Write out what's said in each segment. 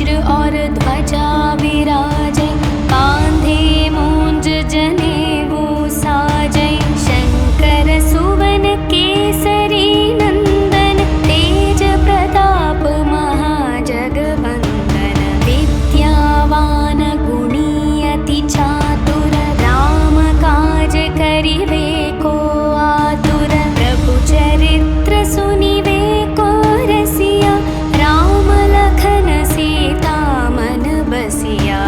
वज्र और ध्वजा विराजै, कांधे मूंज जनेऊ साजै। शंकर सुवन केसरी नंदन, तेज प्रताप महाजगवंदन। विद्यावान गुणी अति चातुर, राम काज करिवे को आतुर। प्रभु चरित्र सुनिवे को रसिया, राम लखन सीता मन बसिया।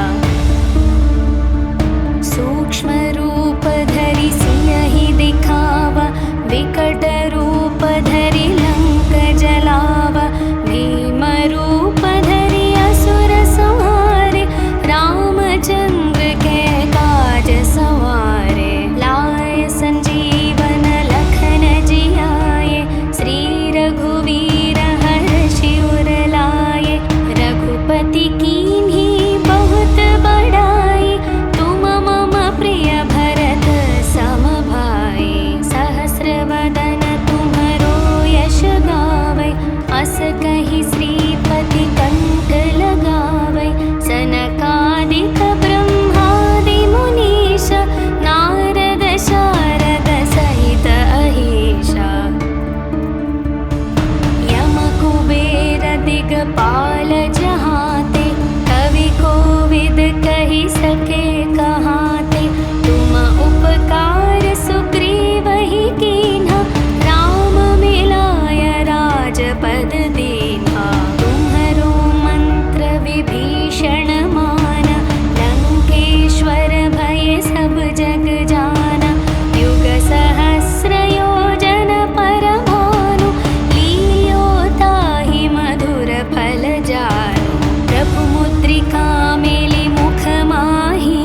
सूक्ष्म रूप धरि सियहि दिखावा, विकट रूप धरि लंक जलावा। भीम रूप धरि असुर संहारे, रामचंद्र के काज सवारे। लाए संजीवन लखन जियाए, श्री रघुवीर हर्षि उर लाए। रघुपति कीन्ही बहुत बड़ाई, तुम मम प्रिय भरत सम भाई। सहस्र वदन तुम्हरो यश गावै, अस कहि श्रीपति कंठ लगावै। सनकादिक ब्रह्मादि मुनीश, नारद शारद सहित अहीशा। यम कुबेर दिगपाल जहाते, कवि कोविद कहि सके कहाते। तुम उपकार सुग्रीवहि कीन्हा, राम मिलाय राजपद दीन्हा। तुम्हरो मंत्र विभीषण माना, लंकेश्वर भय सब जग जाना। युग सहस्र योजन पर भानु, लील्यो ताहि मधुर फल जानु। प्रभु मुद्रिका मेलि मुख माहि,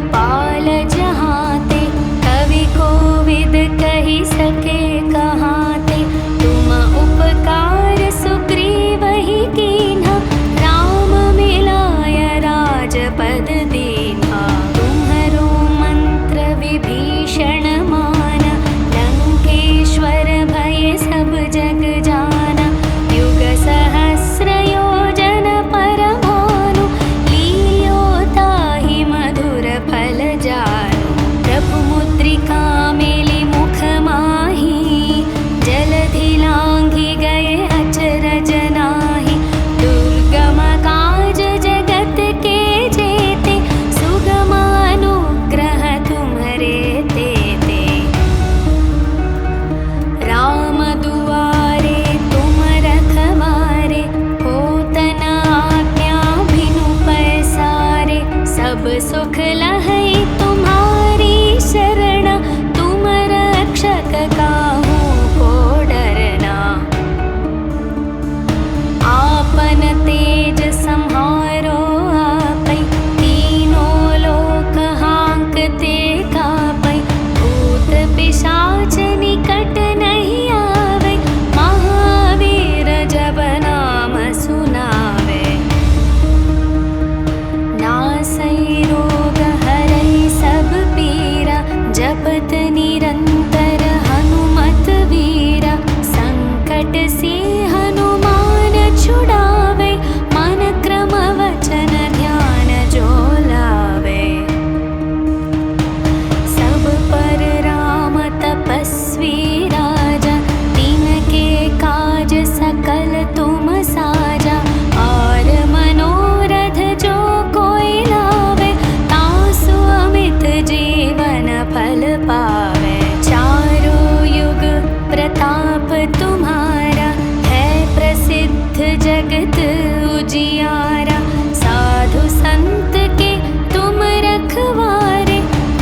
दिगपाल जहाँते, कवि कोविद कहि सके कहाते। तुम उपकार सुग्रीवहि कीन्हा, राम मिलाय राजपद दीन्हा। तुम्हरो मंत्र विभीषण माना, लंकेश्वर भय सब जग जाना। युग सहस्र योजन पर भानु, लील्यो ताहि मधुर फल जानु। प्रभु मुद्रिका मेलि मुख माहि, जलधि लांघि गए अचरज नाहि। दुर्गम काज जगत के जेते, सुगम अनुग्रह तुम्हरे तेते। राम दुआरे तुम रखवारे, होत न आज्ञा बिनु पैसारे। सब सुख लहै तुम्हारी शरण, तुम रक्षक काहू को डरना। आपन तेज सम्हारो आपै, तीनों लोक हांकते कापै। भूत पिशाच निकट नहीं आवे, महावीर जब नाम सुनावे। नासै रोग हरै सब पीरा, जपत निरंतर हनुमत वीरा। संकट से हनुमान छुड़ावे, मन क्रम वचन ध्यान जो लावे। सब पर राम तपस्वी राजा, तिनके काज सकल तुम साजा। और मनोरथ जो कोई लावे, तासु अमित जीवन फल पावे। चारों युग प्रताप तुम्हारा, है प्रसिद्ध जगत उजियारा। साधु संत के तुम रखवारे,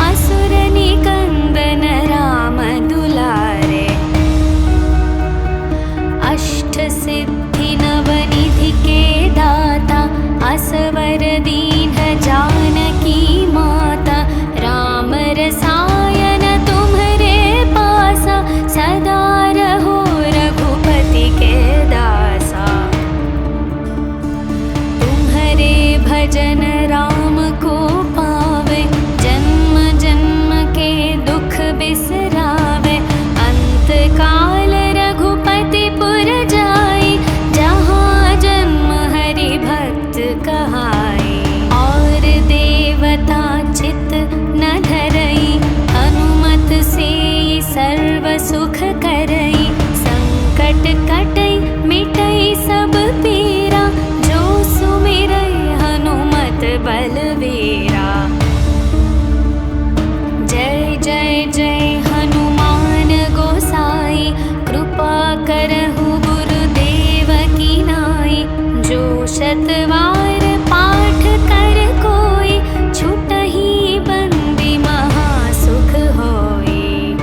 असुर निकंदन राम दुलारे। अष्ट सिद्धि नवनिधि के दाता, असवर दीन जानकी माता। राम रसायन तुम्हरे पासा, सदा रहो रघुपति के दासा। तुम्हरे भजन राम को पावे, जन्म जन्म के दुख बिसरावे। अंत काल रघुपति पुर जाई, जहाँ जन्म हरि भक्त कहाई। और देवता चित न धरई, हनुमत से सर्व सुख करई। संकट कटई मिटई सब पीरा, जो सुमिरई हनुमत बलवीरा। जय जय जय हनुमान गोसाई, कृपा करहु गुरुदेव की नाई। जो शतवार पाठ कर कोई, छुटहि बंदी महासुख होई।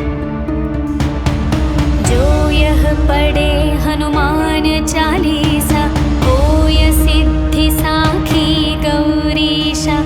जो यह पढ़े हनुमान चालीसा, होय सिद्धि साखी गौरीशा।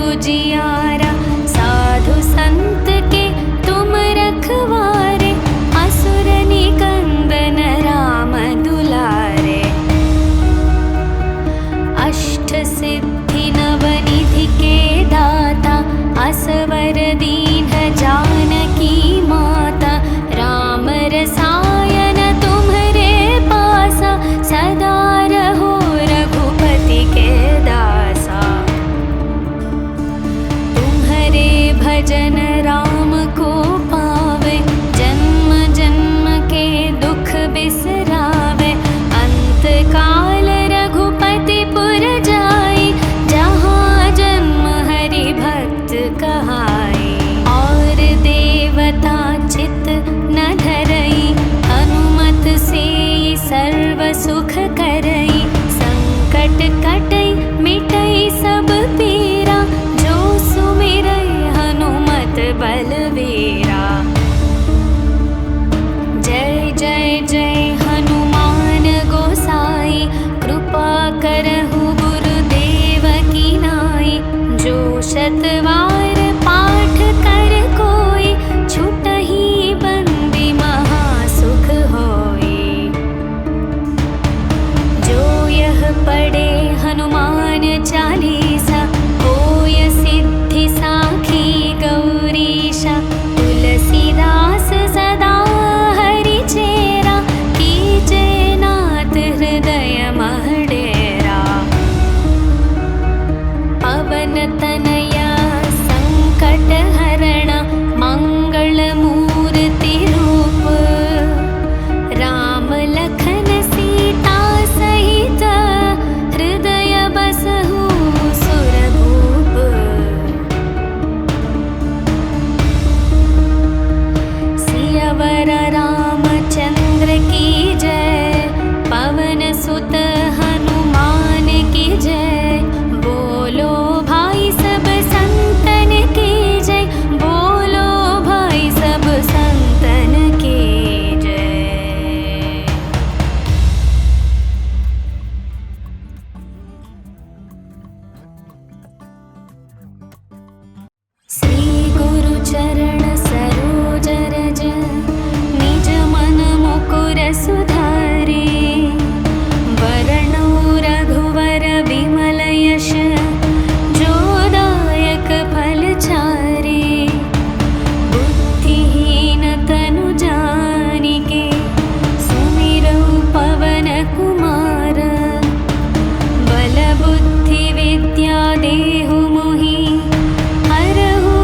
उजियारा। साधु संत के तुम रखवारे, असुर निकंदन राम दुलारे। अष्ट सिद्धि नवनिधि के दाता, असवर दीन जानकी माता। राम रसायन तुम्हरे पासा, सदा रहो रघुपति के दासा। तुम्हरे भजन राम को पावे, जन्म जन्म के दुख बिसरावे। अंत काल रघुपति पुर जाई, जहाँ जन्म हरि भक्त कहाई। और देवता चित न धरई, हनुमत से सर्व सुख करई। संकट कटई मिटई सब पीरा, जो सुमिरई हनुमत बलवीरा। जय जय जय हनुमान गोसाई, कृपा करहु गुरुदेव की नाई। जो शतवार पाठ कर कोई, छुटहि बंदी महासुख होई। जो यह पढ़े हनुमान चालीसा, होय सिद्धि साखी गौरीशा। तुलसीदास सदा हरि चेरा, कीजे नाथ हृदय मह डेरा। पवन तनया संकट हरण, मंगल मूर्ति रूप। राम लखन सीता सहित, हृदय बसहु सुरभूप। सियावर रामचंद्र की जय, पवन सुत हनुमान की जय। बोलो भाई सब संतन की जय, बोलो भाई सब संतन की जय। श्री गुरु चरण सरोज रज, निज मन मुकुर सुधारे। वरणो रघुवर विमल यश, जो दायक फल चारे। बुद्धिहीन तनु जानिके, सुमिरौ पवन कुमार। बल बुद्धि विद्या देहु मोहि, हरहु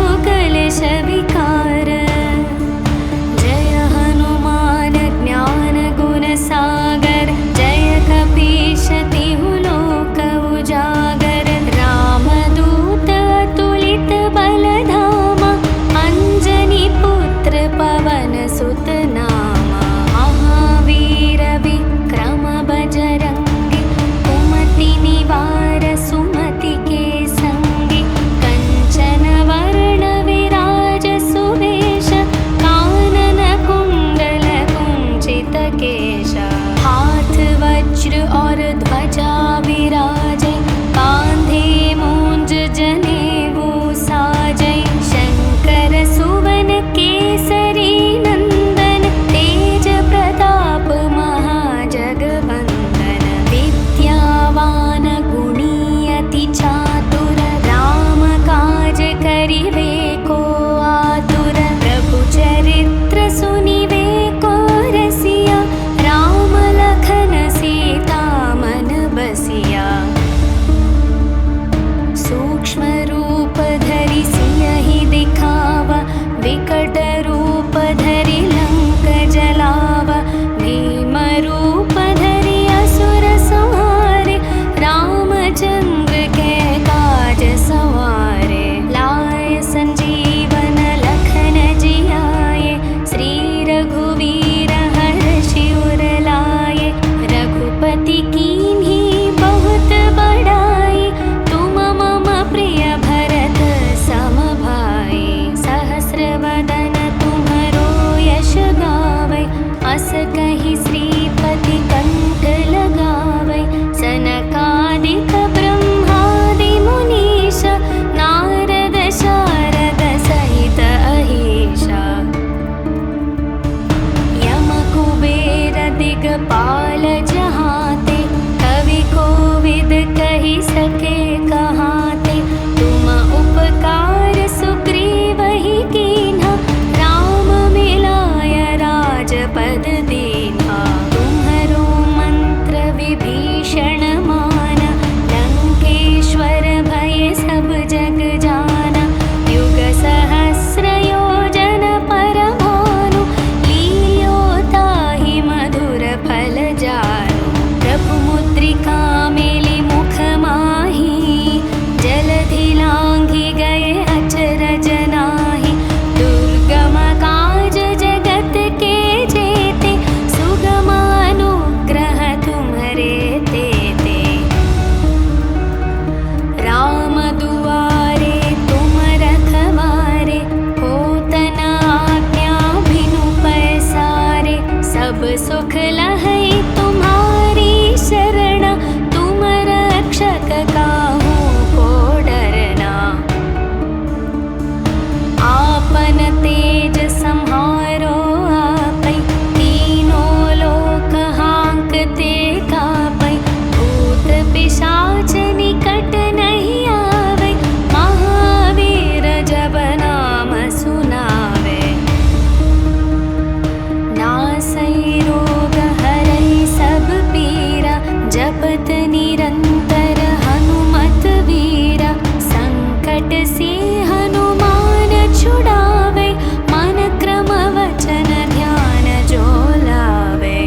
से हनुमान छुड़ावे, मन क्रम वचन ध्यान जो लावे।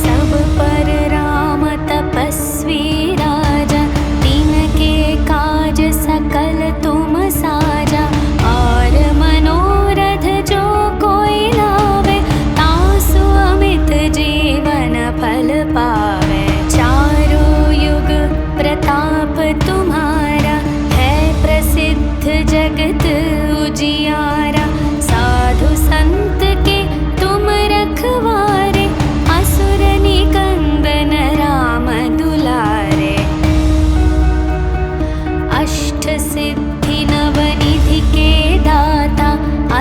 सब पर राम तपस्वी राजा, तिनके काज सकल तुम साजा। और मनोरथ जो कोई लावे, तासु अमित जीवन फल पावे। चारों युग प्रताप तुम्हारा, है प्रसिद्ध जगत उजियारा। साधु संत के तुम रखवारे, असुर निकंदन राम दुलारे। अष्ट सिद्धि नवनिधि के दाता,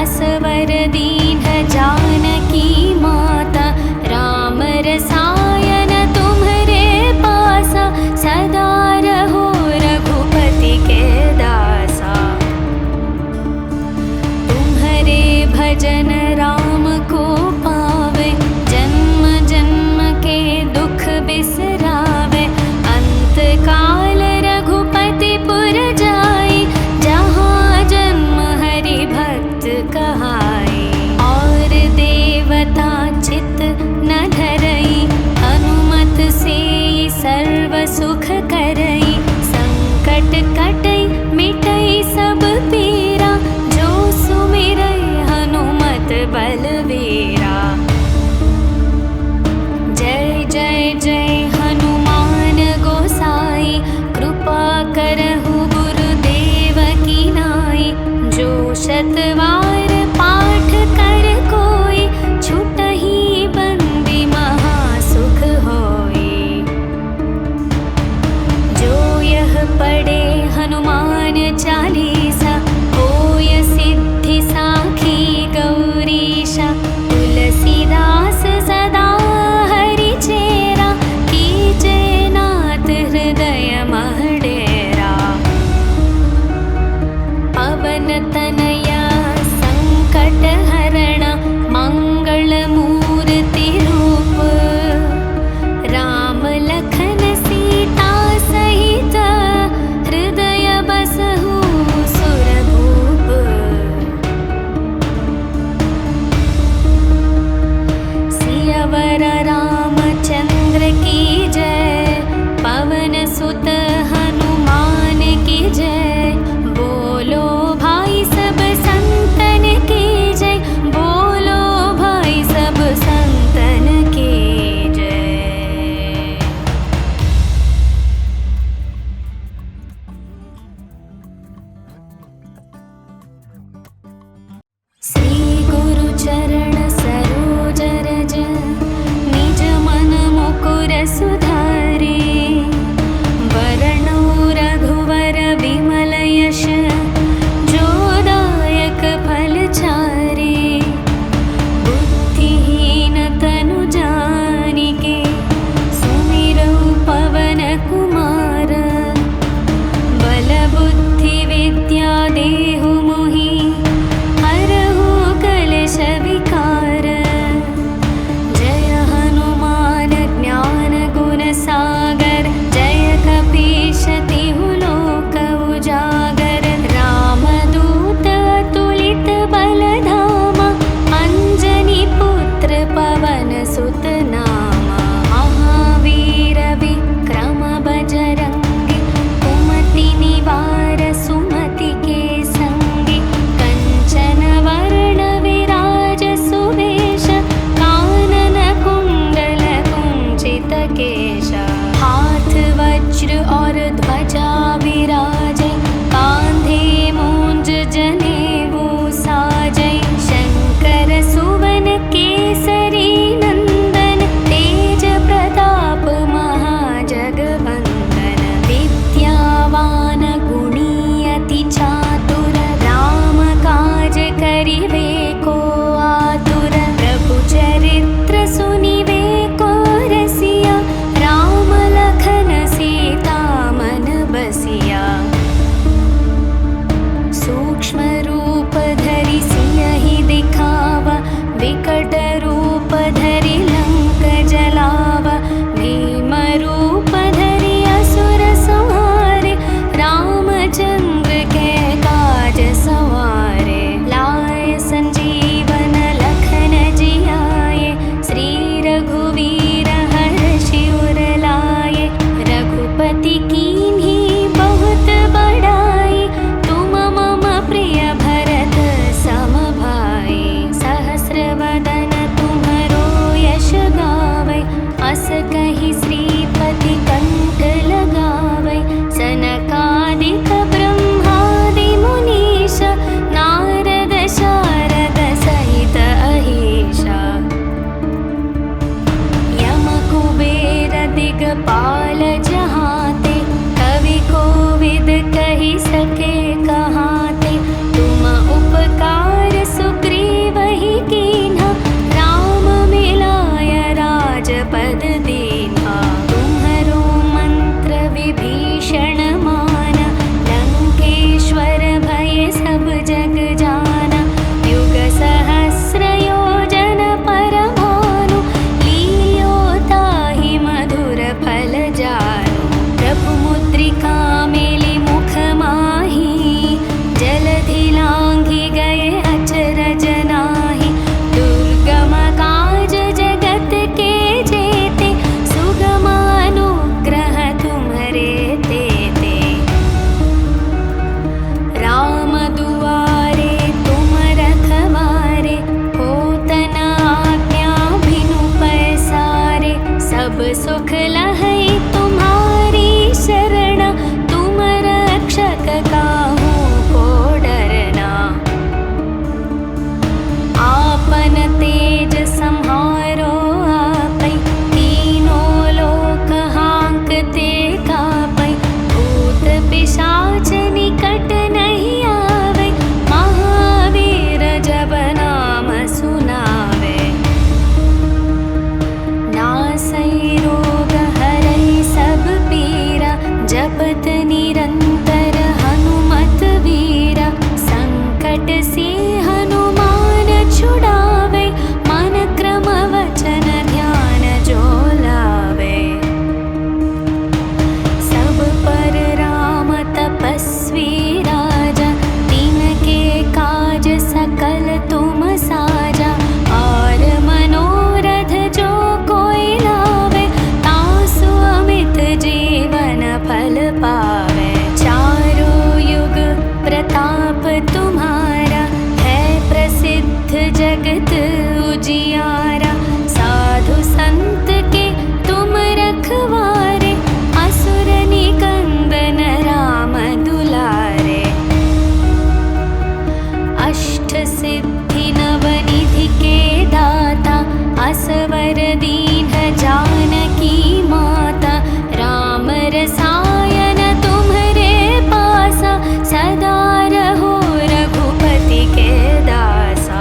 असवर दीन जानकी माता। राम रसायन तुम्हरे पासा, सदा रहो रघुपति के दासा। तुम्हरे भजन राम को पावे, जन्म जन्म के दुख बिसरावे। अंत काल रघुपति पुर जाई, जहाँ जन्म हरि भक्त कहाई। और देवता चित न धरई, हनुमत से सर्व सुख करई। संकट कटई मिटई सब पीरा, जो सुमिरई हनुमत बलवीरा। जय जय जय हनुमान गोसाई, कृपा करहु गुरुदेव की नाई। जो शतवार पाठ कर कोई, छुटहि बंदी महासुख होई। जो यह पढ़े हनुमान चालीसा, होय सिद्धि साखी गौरीशा। तुलसीदास सदा हरि चेरा, कीजे नाथ हृदय मह डेरा। पवन तनया संकट हरण, मंगल मूर्ति रूप। राम लखन सीता सहित, हृदय बसहु सुरभूप। सियावर रामचंद्र की जय, पवन सुत हनुमान की जय। बोलो भाई सब संतन की जय, बोलो भाई सब संतन की जय। श्री गुरु चरण सरोज रज, निज मन मुकुर सुधारे। वरणो रघुवर विमल यश, जो दायक फल चारे। बुद्धिहीन तनु जानिके, सुमिरौ पवन कुमार। बल बुद्धि विद्या देहु मोहि, हरहु सके कहाते, तुम उपकार सुग्रीव ही कीन्हा, राम मिलाय राजपद दीन्हा। तुम्हरो मंत्र विभीषण माना, लंकेश्वर भय सब जग जाना। युग सहस्र योजन पर भानु, लील्यो ताहि मधुर फल जानु। प्रभु मुद्रिका मेलि मुख माहि, जलधि लांघि गए अचरज नाहि। दुर्गम काज जगत के जेते, सुगम अनुग्रह तुम्हरे तेते। राम दुआरे तुम रखवारे, होत न आज्ञा बिनु पैसारे। सब सुख लहै तुम्हारी शरण, तुम रक्षक काहू को डरना। आपन तेज सम्हारो आपै, तीनों लोक हांकते कापै। भूत पिशाच निकट नहीं आवे, महावीर जब नाम सुनावे। नासै रोग हरै सब पीरा, जपत निरंतर हनुमत वीरा। संकट से हनुमान छुड़ावे, मन क्रम वचन ध्यान जो लावे। सब पर राम तपस्वी राजा, तिनके काज सकल तुम साजा। और मनोरथ जो कोई लावे, तासु अमित जीवन फल पावे। चारों युग प्रताप तुम्हारा, है प्रसिद्ध जगत उजियारा। साधु संत के तुम रखवारे, असुर निकंदन राम दुलारे। अष्ट सिद्धि नवनिधि के दाता, असवर दीन जानकी माता। राम रसायन तुम्हरे पासा, सदा रहो रघुपति के दासा।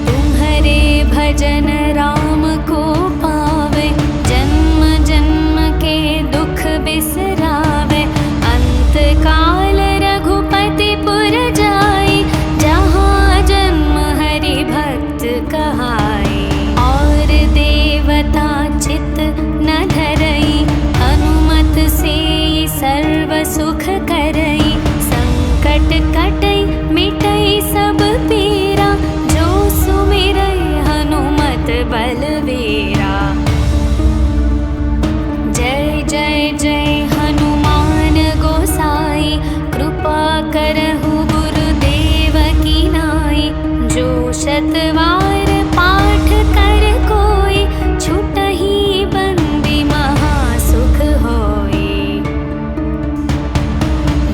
तुम्हरे भजन राम को पावे, जन्म जन्म के दुख बिसरावे। अंत काल रघुपति पुर जाई, जहाँ जन्म हरि भक्त कहाई। और देवता चित न धरई, हनुमत से सर्व सुख करई। संकट कटई मिटई सब पीरा, जो सुमिरई हनुमत बलवीरा। जय जय जय हनुमान गोसाई, कृपा करहु गुरुदेव की नाई। जो शतवार पाठ कर कोई, छुटहि बंदी महासुख होई।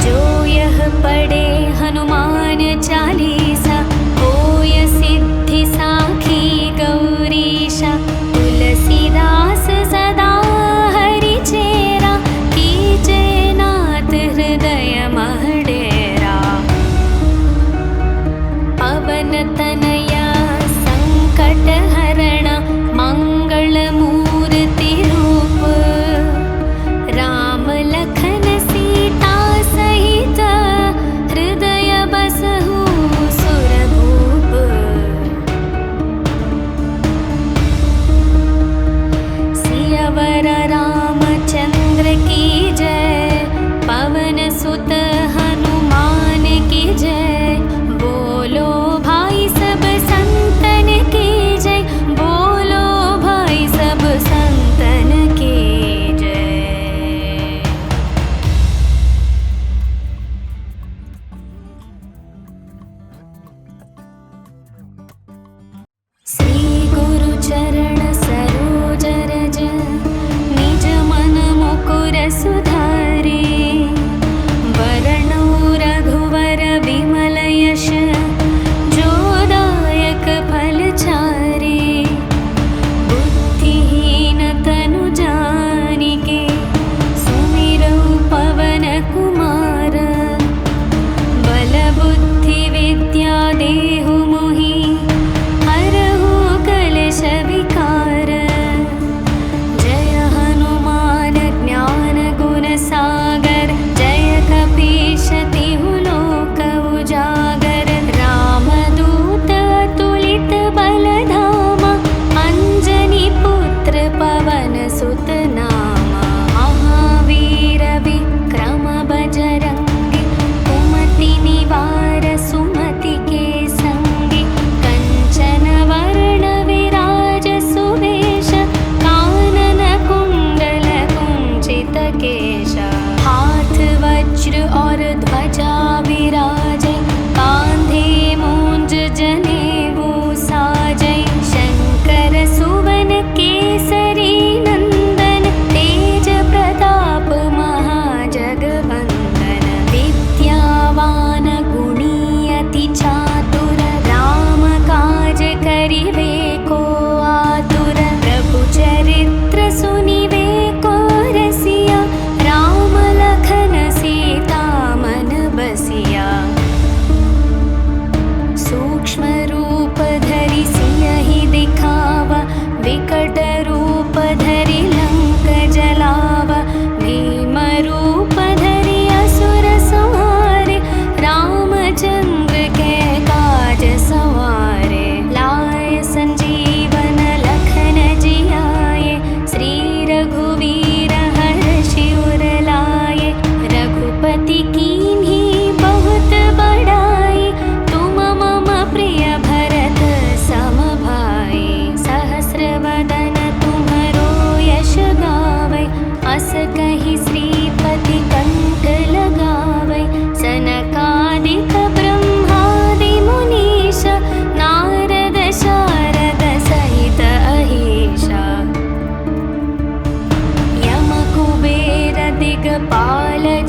जो यह पढ़े हनुमान चालीसा, होय सिद्धि साखी गौरीशा। तुलसीदास सदा हरि चेरा, कीजे नाथ हृदय मह डेरा। पवन तनया संकट हरण, मंगल मूर्ति रूप। राम लखन सीता सहित, हृदय बसहु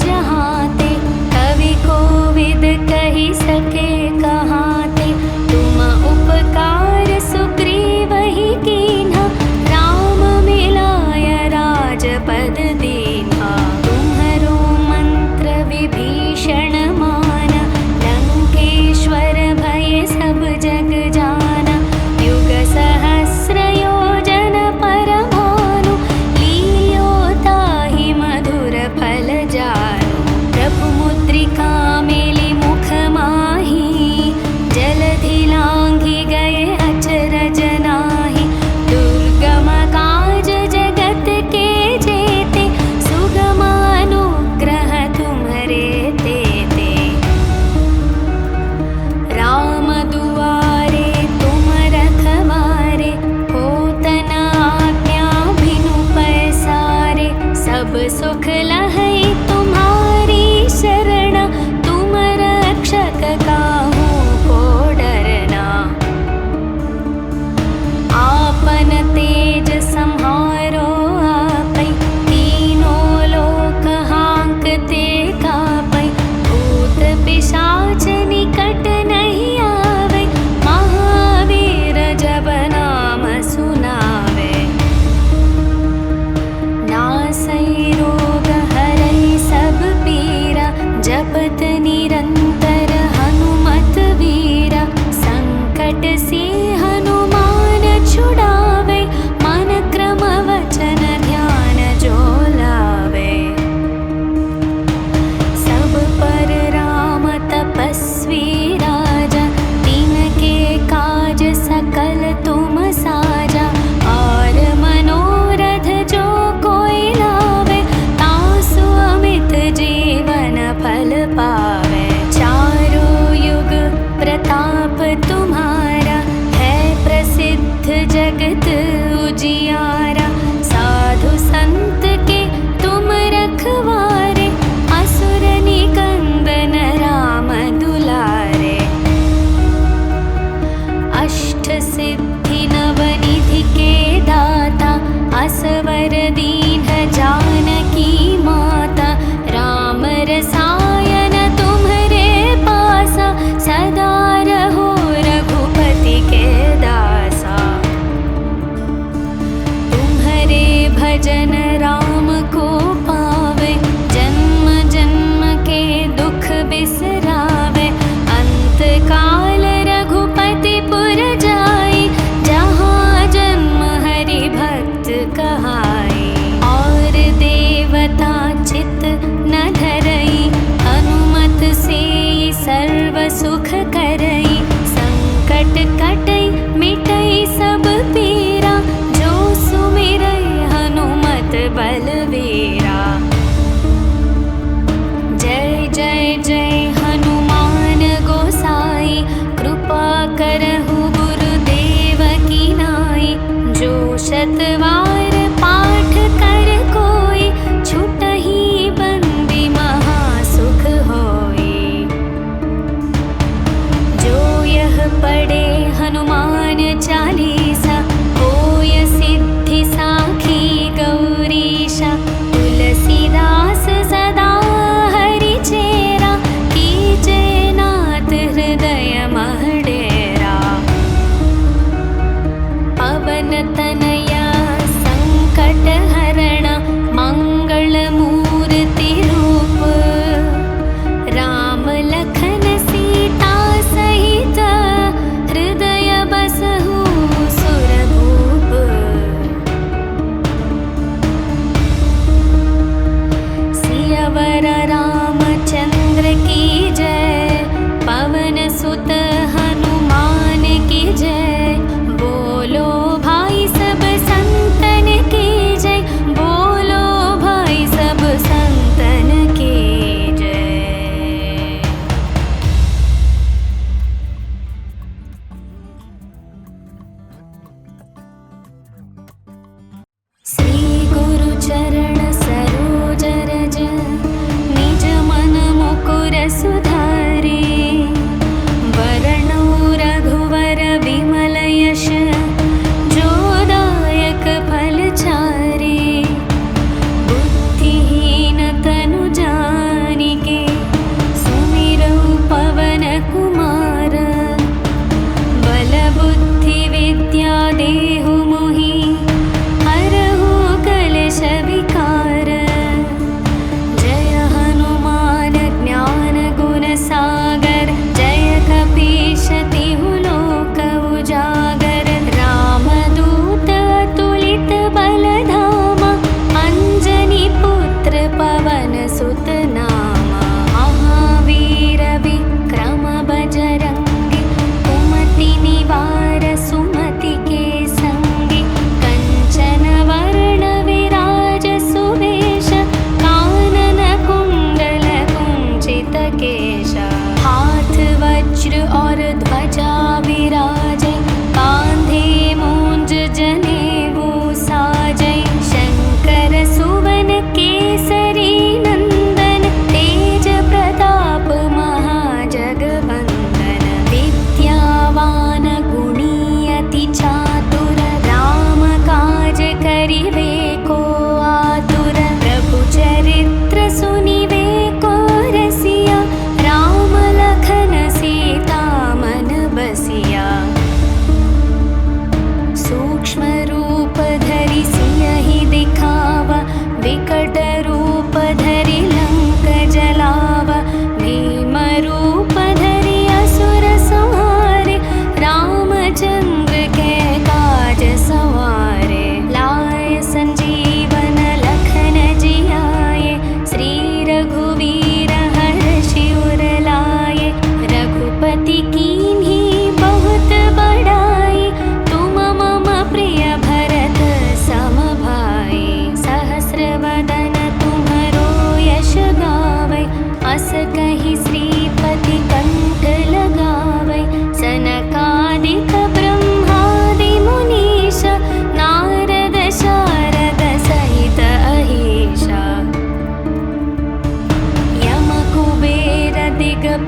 जहाँ ते, कवि कोविद कही सके कहाँ ते। तुम उपकार सुग्रीव ही कीन्हा, राम मिलाय राजपद दीन्हा। तुम्हरो मंत्र विभीषण माना, लंकेश्वर भय सब जग जाना। युग सहस्र योजन पर भानु, लील्यो ताहि मधुर फल जानु। प्रभु मुद्रिका मेलि मुख माहि, जलधि लांघि गए अचरज नाहि। दुर्गम काज जगत के जेते, सुगम अनुग्रह तुम्हरे तेते। राम दुआरे तुम रखवारे, होत न आज्ञा बिनु पैसारे। सब सुख लहै तुम्हारी शरण, तुम रक्षक काहू को डरना। आपन तेज सम्हारो आपै, तीनों लोक हांकते कापै। भूत पिशाच निकट नहीं आवे, महावीर जब नाम सुनावे। नासै रोग हरै सब पीरा, जपत निरंतर हनुमत वीरा। संकट से हनुमान छुड़ावे, मन क्रम वचन ध्यान जो लावे। सब पर राम तपस्वी राजा, तिनके काज सकल तुम साजा। और मनोरथ जो कोई लावे, तासु अमित जीवन फल पावे। चारों युग प्रताप तुम्हारा, है प्रसिद्ध जगत उजियारा। साधु संत के तुम रखवारे, असुर निकंदन राम दुलारे। अष्ट सिद्धि नवनिधि के दाता, असवर दीन जानकी माता। राम रसायन तुम्हरे पासा, सदा रहो रघुपति के दासा। तुम्हरे भजन राम को पावे, जन्म जन्म के दुख बिसरावे। अंत काल रघुपति पुर जाई, जहाँ जन्म हरि भक्त कहाई। और देवता चित न धरई,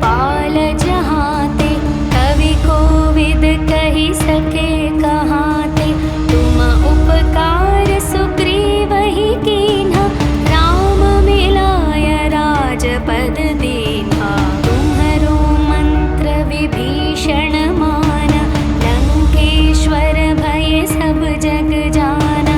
पाल जहाँते, कवि कोविद कही सके कहाते। तुम उपकार सुग्रीव ही कीन्हा, राम मिलाय राजपद दीन्हा। तुम्हरो मंत्र विभीषण माना, लंकेश्वर भय सब जग जाना।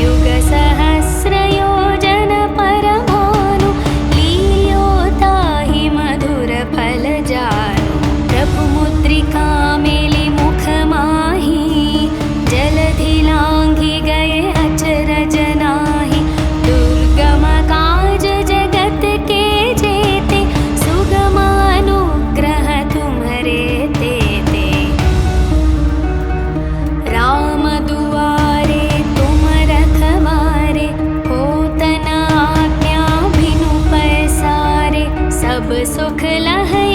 युग सहस्र योजन पर भानु, लील्यो ताहि मधुर फल जानु। प्रभु मुद्रिका मेलि मुख माहि, जलधि लांघि गए अचरज नाहि। दुर्गम काज जगत के जेते, सुगम अनुग्रह तुम्हरे तेते। राम दुआरे तुम रखवारे, होत न आज्ञा बिनु पैसारे। सब सुख लहै